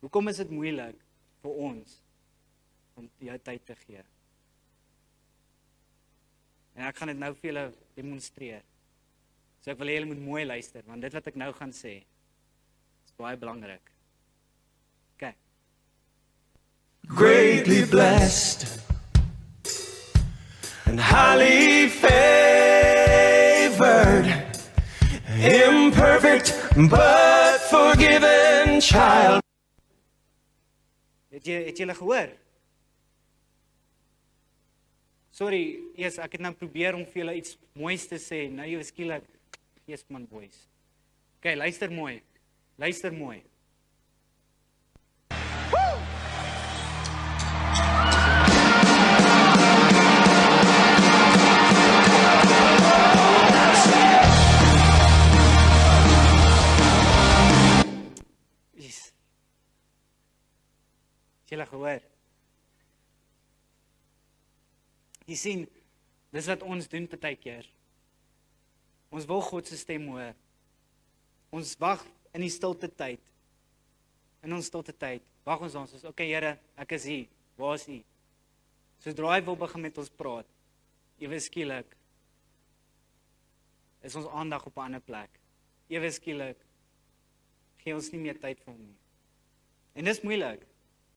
Hoekom is dit moeilik vir ons om jou tyd te gee? En ek gaan dit nou vir julle demonstreer. So ek wil hê julle moet mooi luister, want dit wat ek nou gaan sê, is baie belangrik. Okay. Greatly blessed and highly favored, imperfect but forgiven child. Het julle gehoor? Sorry, yes, ek het nou probeer om vir julle iets moois te sê, nou jy skielik, yes man boys. Okay, luister mooi. Luister mooi. Yes. Het julle gehoor? Jy sien, dis wat ons doen partykeer. Ons wil God se stem hoor. Ons wag in die stilte tyd. In ons stilte tyd, wag ons dan, soos, okay Here, ek is hier. Waar is U? Sodra hy wil begin met ons praat, ewe skielik is ons aandag op 'n ander plek. Ewe skielik gee ons nie meer tyd vir hom nie. En dis moeilik.